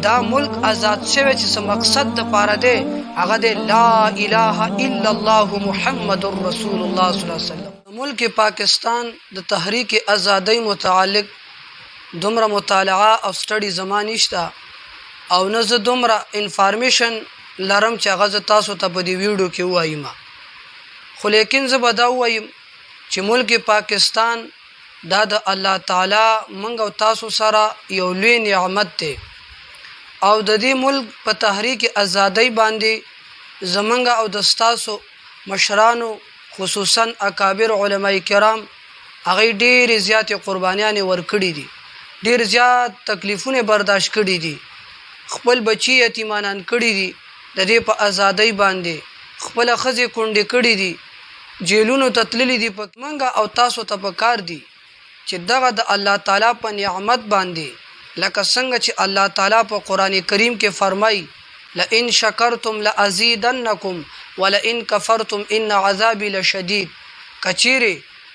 دا ملک آزاد شوی چې څه مقصد د پاره دی هغه دی لا اله الا الله محمد رسول الله صلی الله علیه وسلم. ملک پاکستان د تحریک ازادۍ متعلق دومره مطالعه او سټډي زمانی شته او نه زه دومره انفارمیشن لرم چې هغه تاسو ته په دې ویډیو کې وایم، خو لیکن زه به دا وایم چې ملک پاکستان دا د الله تعالی منګ او تاسو سره یو لوی نعمت دی او د دې ملک په تحریک ازادۍ باندې زمنګ او د تاسو مشرانو خصوصا اکابر علماء کرام هغه ډېر زیات قربانیان ورکړي دي، ډېر زیات تکلیفونه برداشت کړي دي، خپل بچي یتیمانان کړي دي، د دې په ازادۍ باندې خپل خزې کونډې کړي دي، جیلونو ته تللي دي. په منګه او تاسو ته پکار دي چې دغه د الله تعالی په نعمت باندې لکه څنګه چې الله تعالی په قران کریم کې فرمایي لئن شکرتم لازیدنکم ولئن کفرتم ان عذابی لشدید، کچيره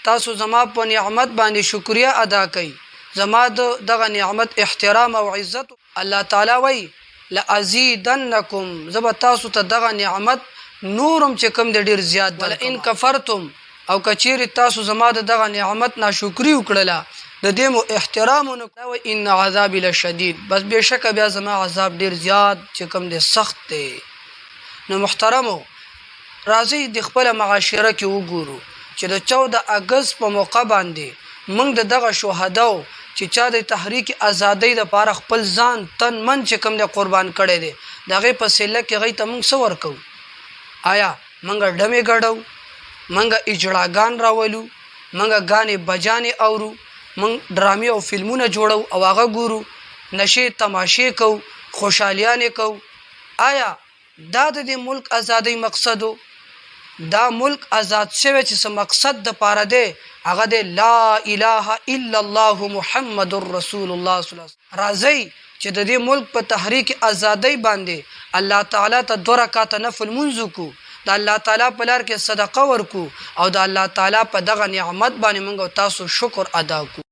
تاسو زما په نعمت باندې شکریا ادا کړئ، زما دغه نعمت احترام او عزت الله تعالی وای لازیدنکم، زب تاسو ته دغه نعمت نورم چې کوم د ډیر زیات بل ان کفرتم او کچيره تاسو زما دغه نعمت ناشکری وکړه د دې مو احترام نو ان عذاب لشدید، بس بشک بیا زما عذاب ډیر زیات چې کوم د سخت دی. نو محترمو راځي د خپل معاشره کې وګورو چې د 14 اگست په موقع باندې موږ دغه شهداو چې چا د تحریک ازادۍ لپاره خپل ځان تن من چې کوم د قربان کړي دي دغه په سله کې غي ته موږ څور کو، آیا موږ ډمه غړو، موږ اجړاګان راولو، موږ غانې بجانې اورو، موږ ډرامي او فلمونه جوړو او هغه ګورو، نشه تماشې کو، خوشالیانې کو؟ آیا دا د ملک ازادۍ مقصدو؟ دا ملک آزاد شوی چې څه مقصد د پاره دی هغه دی لا اله الا الله محمد رسول الله صلی الله علیه وسلم. راځي چې د دې ملک په تحریک ازادۍ باندې الله تعالی ته 2 رکعات نفل منځ کو، د الله تعالی په لار کې صدقه ورکو او د الله تعالی په دغه نعمت باندې موږ تاسو شکر ادا کو.